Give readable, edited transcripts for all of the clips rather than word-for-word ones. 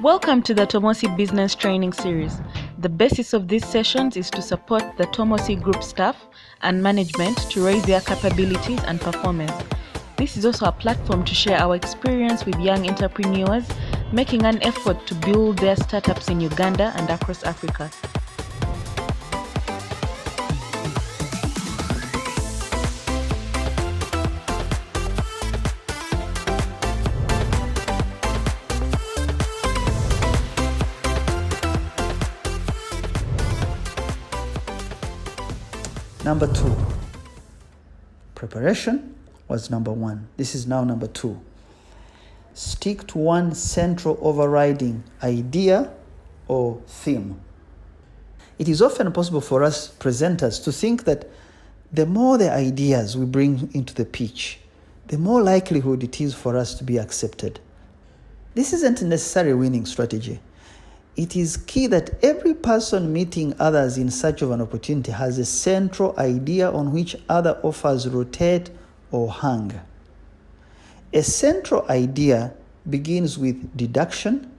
Welcome to the Tomosi Business Training Series. The basis of these sessions is to support the Tomosi Group staff and management to raise their capabilities and performance. This is also a platform to share our experience with young entrepreneurs making an effort to build their startups in Uganda and across Africa. Number 2, preparation was number 1. This is now number 2. Stick to one central overriding idea or theme. It is often possible for us presenters to think that the more the ideas we bring into the pitch, the more likelihood it is for us to be accepted. This isn't necessarily a winning strategy. It is key that every person meeting others in search of an opportunity has a central idea on which other offers rotate or hang. A central idea begins with deduction,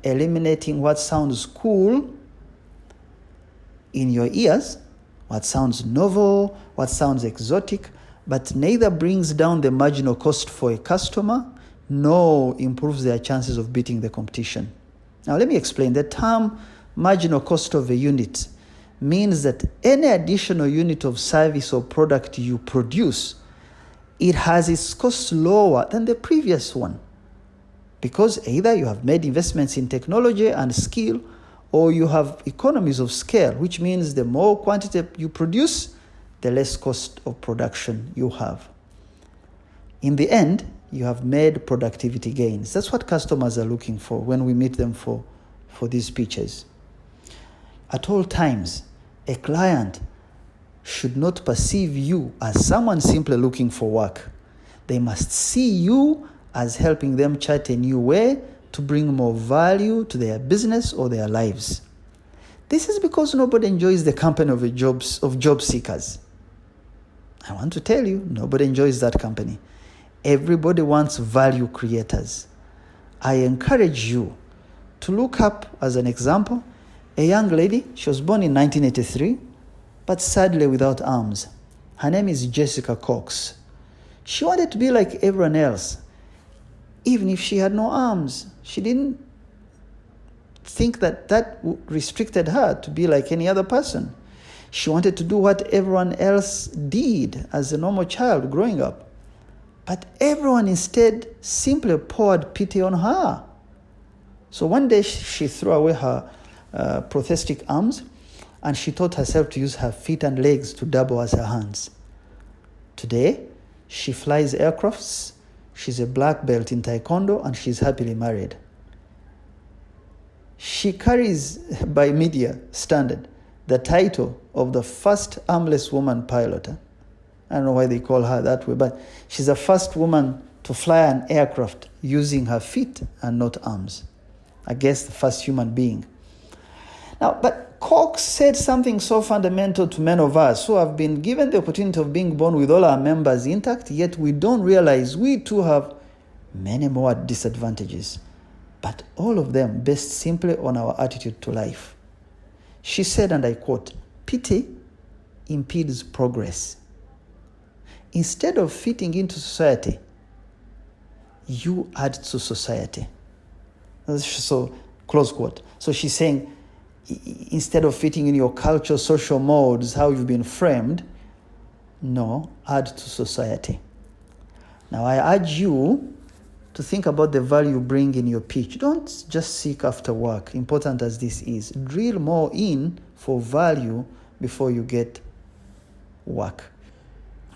eliminating what sounds cool in your ears, what sounds novel, what sounds exotic, but neither brings down the marginal cost for a customer nor improves their chances of beating the competition. Now let me explain. The term marginal cost of a unit means that any additional unit of service or product you produce, it has its cost lower than the previous one, because either you have made investments in technology and skill, or you have economies of scale, which means the more quantity you produce, the less cost of production you have. In the end, you have made productivity gains. That's what customers are looking for when we meet them for these pitches. At all times, a client should not perceive you as someone simply looking for work. They must see you as helping them chart a new way to bring more value to their business or their lives. This is because nobody enjoys the company of job seekers. I want to tell you, nobody enjoys that company. Everybody wants value creators. I encourage you to look up, as an example, a young lady. She was born in 1983, but sadly without arms. Her name is Jessica Cox. She wanted to be like everyone else, even if she had no arms. She didn't think that restricted her to be like any other person. She wanted to do what everyone else did as a normal child growing up. But everyone instead simply poured pity on her. So one day she threw away her prosthetic arms, and she taught herself to use her feet and legs to double as her hands. Today, she flies aircrafts, she's a black belt in Taekwondo, and she's happily married. She carries, by media standard, the title of the first armless woman pilot. I don't know why they call her that way, but she's the first woman to fly an aircraft using her feet and not arms. I guess the first human being. Now, but Cox said something so fundamental to many of us who have been given the opportunity of being born with all our members intact, yet we don't realize we too have many more disadvantages, but all of them based simply on our attitude to life. She said, and I quote, "Pity impedes progress. Instead of fitting into society, you add to society." So, close quote. So she's saying, instead of fitting in your culture, social modes, how you've been framed, no, add to society. Now, I urge you to think about the value you bring in your pitch. Don't just seek after work, important as this is. Drill more in for value before you get work.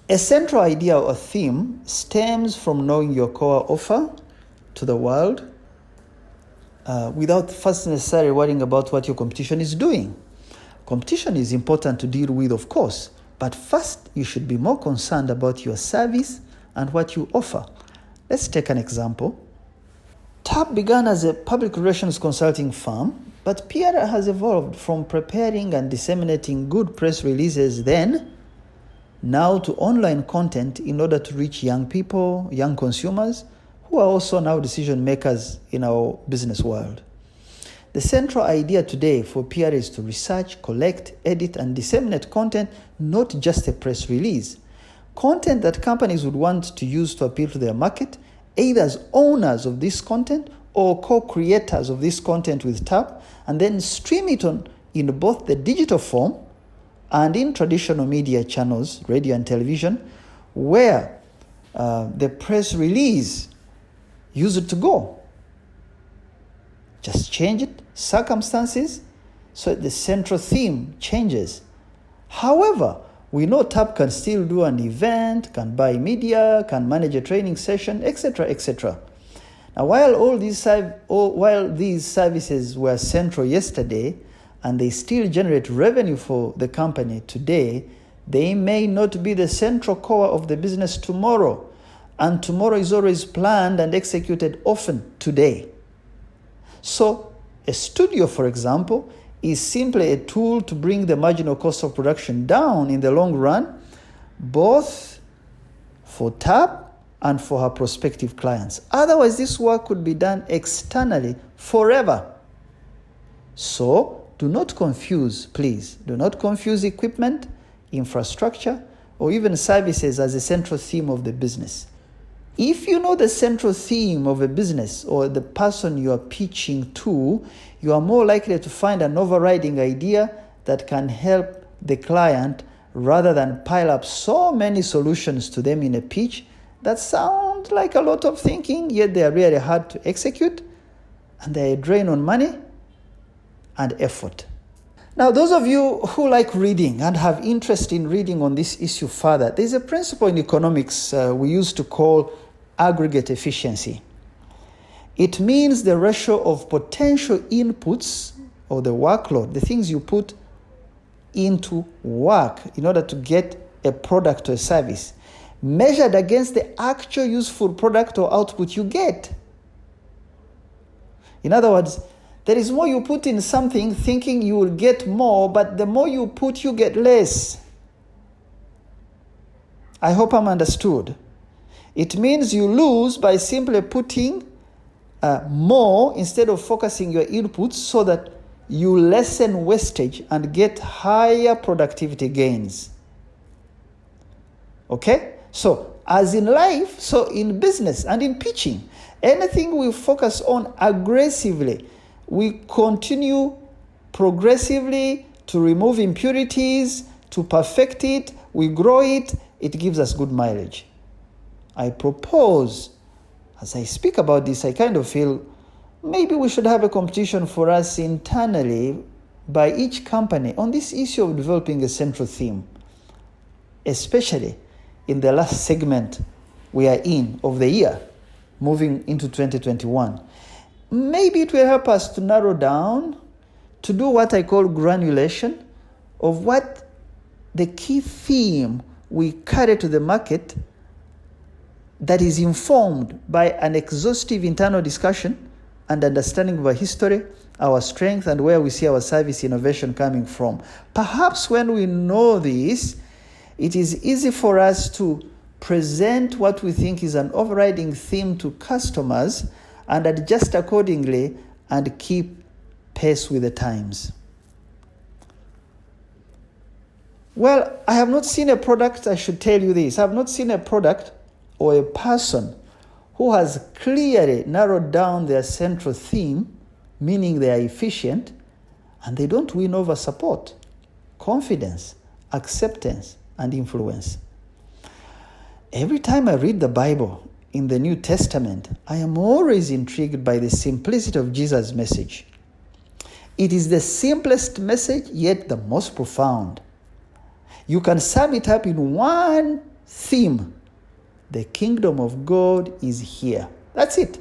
A central idea or theme stems from knowing your core offer to the world without first necessarily worrying about what your competition is doing. Competition is important to deal with, of course, but first you should be more concerned about your service and what you offer. Let's take an example. TAP began as a public relations consulting firm, but PR has evolved from preparing and disseminating good press releases then now to online content in order to reach young people, young consumers, who are also now decision makers in our business world. The central idea today for PR is to research, collect, edit, and disseminate content, not just a press release. Content that companies would want to use to appeal to their market, either as owners of this content or co-creators of this content with TAP, and then stream it on in both the digital form and in traditional media channels, radio and television, where the press release used to go. Just change it, circumstances, so the central theme changes. However, we know TAP can still do an event, can buy media, can manage a training session, etc., etc. Now, while these services were central yesterday and they still generate revenue for the company today, they may not be the central core of the business tomorrow. And tomorrow is always planned and executed often today. So a studio, for example, is simply a tool to bring the marginal cost of production down in the long run, both for TAP and for her prospective clients. Otherwise, this work could be done externally forever. So do not confuse, please, do not confuse equipment, infrastructure, or even services as a central theme of the business. If you know the central theme of a business or the person you are pitching to, you are more likely to find an overriding idea that can help the client rather than pile up so many solutions to them in a pitch that sound like a lot of thinking, yet they are really hard to execute, and they are a drain on money and effort. Now, those of you who like reading and have interest in reading on this issue further, there's a principle in economics we used to call aggregate efficiency. It means the ratio of potential inputs or the workload, the things you put into work in order to get a product or a service, measured against the actual useful product or output you get. In other words, there is more you put in something thinking you will get more, but the more you put, you get less. I hope I'm understood. It means you lose by simply putting more instead of focusing your inputs so that you lessen wastage and get higher productivity gains. Okay? So, as in life, so in business and in pitching, anything we focus on aggressively, we continue progressively to remove impurities, to perfect it, we grow it, it gives us good mileage. I propose, as I speak about this, I kind of feel maybe we should have a competition for us internally by each company on this issue of developing a central theme, especially in the last segment we are in of the year, moving into 2021. Maybe it will help us to narrow down, to do what I call granulation of what the key theme we carry to the market that is informed by an exhaustive internal discussion and understanding of our history, our strength, and where we see our service innovation coming from. Perhaps when we know this, it is easy for us to present what we think is an overriding theme to customers and adjust accordingly and keep pace with the times. Well, I have not seen a product, I should tell you this, I have not seen a product or a person who has clearly narrowed down their central theme, meaning they are efficient, and they don't win over support, confidence, acceptance, and influence. Every time I read the Bible in the New Testament, I am always intrigued by the simplicity of Jesus' message. It is the simplest message, yet the most profound. You can sum it up in one theme. The kingdom of God is here. That's it.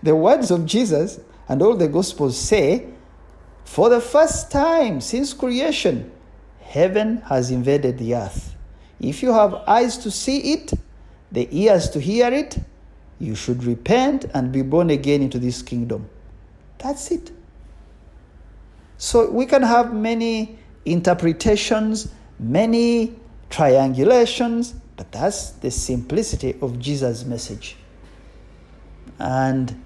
The words of Jesus and all the Gospels say, for the first time since creation, heaven has invaded the earth. If you have eyes to see it, the ears to hear it, you should repent and be born again into this kingdom. That's it. So we can have many interpretations, many triangulations, but that's the simplicity of Jesus' message. And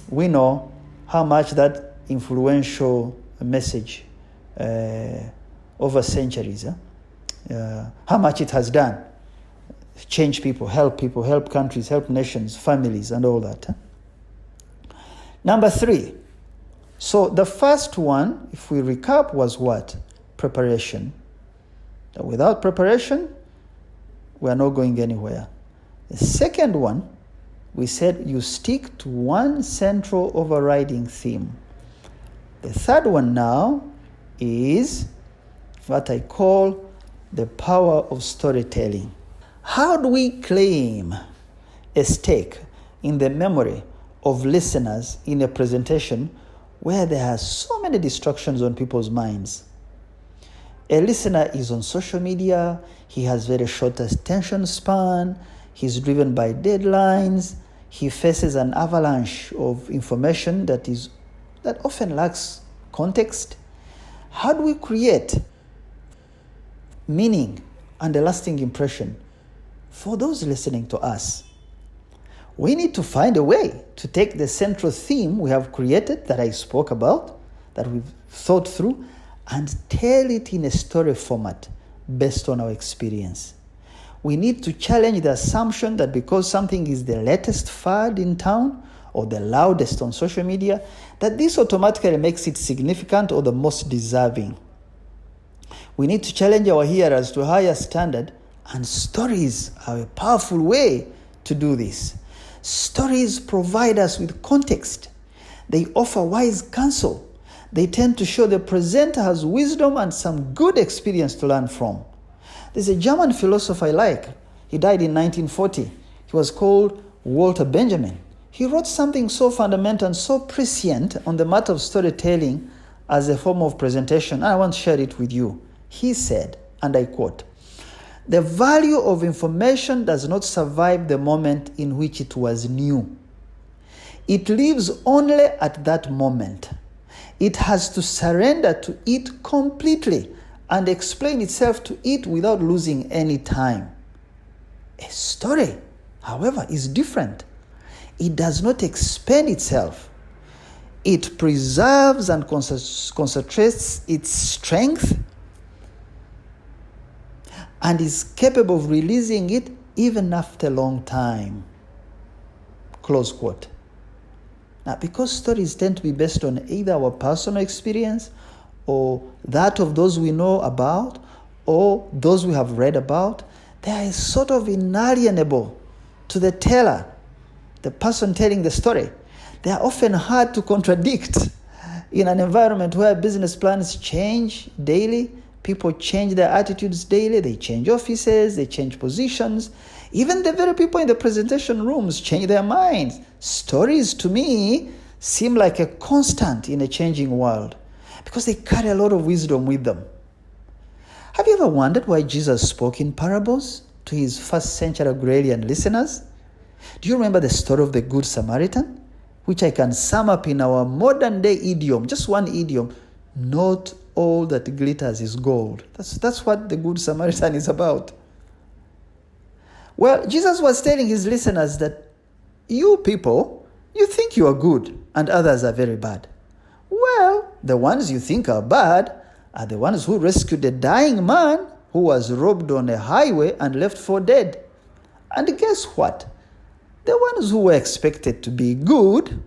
we know how much that influential message over centuries, how much it has done. Change people, help countries, help nations, families, and all that. Number 3. So the first one, if we recap, was what? Preparation. That without preparation, we are not going anywhere. The second one, we said you stick to one central overriding theme. The third one now is what I call the power of storytelling. How do we claim a stake in the memory of listeners in a presentation where there are so many distractions on people's minds? A listener is on social media, he has very short attention span, he's driven by deadlines, he faces an avalanche of information that often lacks context. How do we create meaning and a lasting impression for those listening to us? We need to find a way to take the central theme we have created, that I spoke about, that we've thought through, and tell it in a story format based on our experience. We need to challenge the assumption that because something is the latest fad in town or the loudest on social media, that this automatically makes it significant or the most deserving. We need to challenge our hearers to a higher standard, and stories are a powerful way to do this. Stories provide us with context. They offer wise counsel. They tend to show the presenter has wisdom and some good experience to learn from. There's a German philosopher I like. He died in 1940. He was called Walter Benjamin. He wrote something so fundamental and so prescient on the matter of storytelling as a form of presentation, and I want to share it with you. He said, and I quote, "The value of information does not survive the moment in which it was new. It lives only at that moment. It has to surrender to it completely and explain itself to it without losing any time. A story, however, is different. It does not expand itself. It preserves and concentrates its strength and is capable of releasing it even after a long time." Close quote. Now, because stories tend to be based on either our personal experience or that of those we know about or those we have read about, they are sort of inalienable to the teller, the person telling the story. They are often hard to contradict in an environment where business plans change daily. People change their attitudes daily. They change offices, they change positions. Even the very people in the presentation rooms change their minds. Stories, to me, seem like a constant in a changing world because they carry a lot of wisdom with them. Have you ever wondered why Jesus spoke in parables to his first century agrarian listeners? Do you remember the story of the Good Samaritan, which I can sum up in our modern day idiom, just one idiom: not all that glitters is gold. That's what the Good Samaritan is about. Well, Jesus was telling his listeners that you people, you think you are good and others are very bad. Well, the ones you think are bad are the ones who rescued a dying man who was robbed on a highway and left for dead. And guess what? The ones who were expected to be good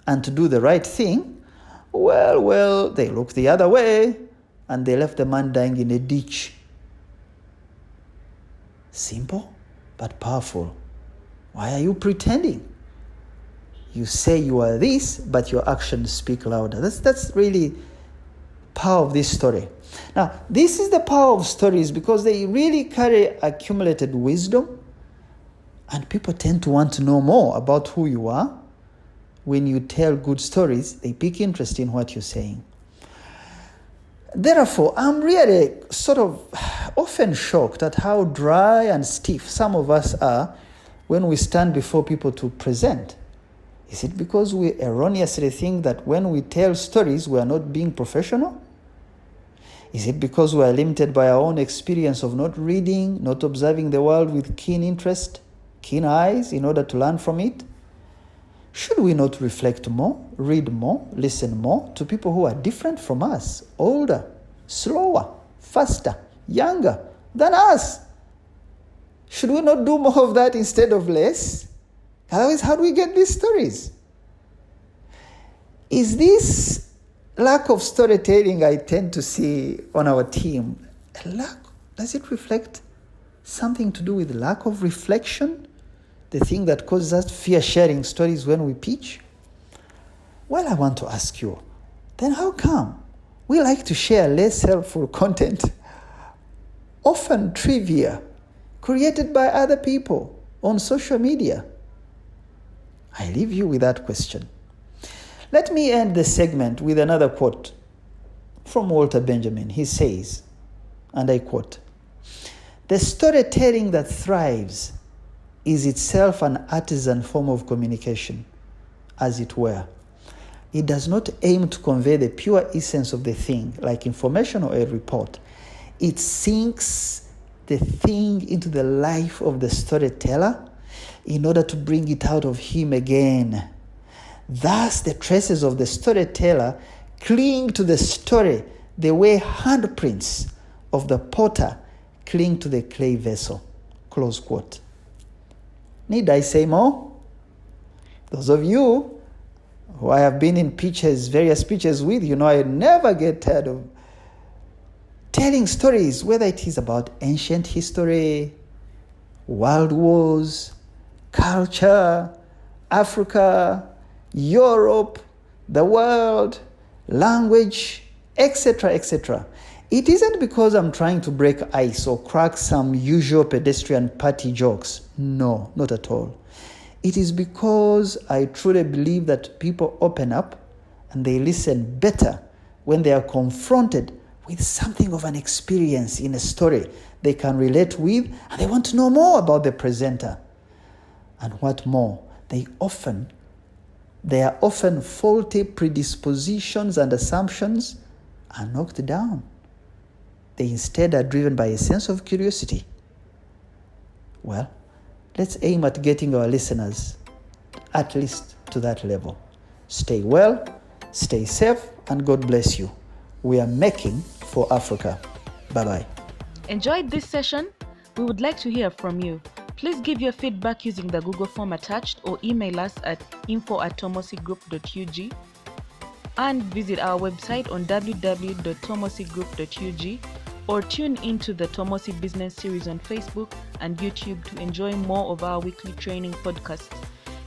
and to do the right thing, well, they looked the other way and they left the man dying in a ditch. Simple but powerful. Why are you pretending? You say you are this, but your actions speak louder. That's really power of this story. Now, this is the power of stories because they really carry accumulated wisdom, and people tend to want to know more about who you are. When you tell good stories, they pick interest in what you're saying. Therefore, I'm really sort of often shocked at how dry and stiff some of us are when we stand before people to present. Is it because we erroneously think that when we tell stories, we are not being professional? Is it because we are limited by our own experience of not reading, not observing the world with keen interest, keen eyes in order to learn from it? Should we not reflect more, read more, listen more to people who are different from us, older, slower, faster, younger than us? Should we not do more of that instead of less? Otherwise, how do we get these stories? Is this lack of storytelling I tend to see on our team a lack? Does it reflect something to do with lack of reflection? The thing that causes us fear sharing stories when we pitch? Well, I want to ask you, then how come we like to share less helpful content, often trivia, created by other people on social media? I leave you with that question. Let me end the segment with another quote from Walter Benjamin. He says, and I quote, "The storytelling that thrives is itself an artisan form of communication, as it were. It does not aim to convey the pure essence of the thing, like information or a report. It sinks the thing into the life of the storyteller in order to bring it out of him again. Thus, the traces of the storyteller cling to the story the way handprints of the potter cling to the clay vessel." Close quote. Need I say more? Those of you who I have been in various pitches with, you know I never get tired of telling stories, whether it is about ancient history, world wars, culture, Africa, Europe, the world, language, etc., etc. It isn't because I'm trying to break ice or crack some usual pedestrian party jokes. No, not at all. It is because I truly believe that people open up and they listen better when they are confronted with something of an experience in a story they can relate with, and they want to know more about the presenter. And what more, their often faulty predispositions and assumptions are knocked down. They instead are driven by a sense of curiosity. Well, let's aim at getting our listeners at least to that level. Stay well, stay safe, and God bless you. We are making for Africa. Bye-bye. Enjoyed this session? We would like to hear from you. Please give your feedback using the Google form attached or email us at info@tomosigroup.ug and visit our website on www.tomosigroup.ug or tune into the Tomosi Business Series on Facebook and YouTube to enjoy more of our weekly training podcasts.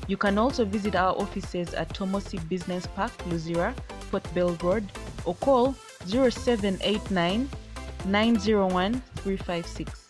You can also visit our offices at Tomosi Business Park, Luzira, Port Bell Road, or call 0789 901 356.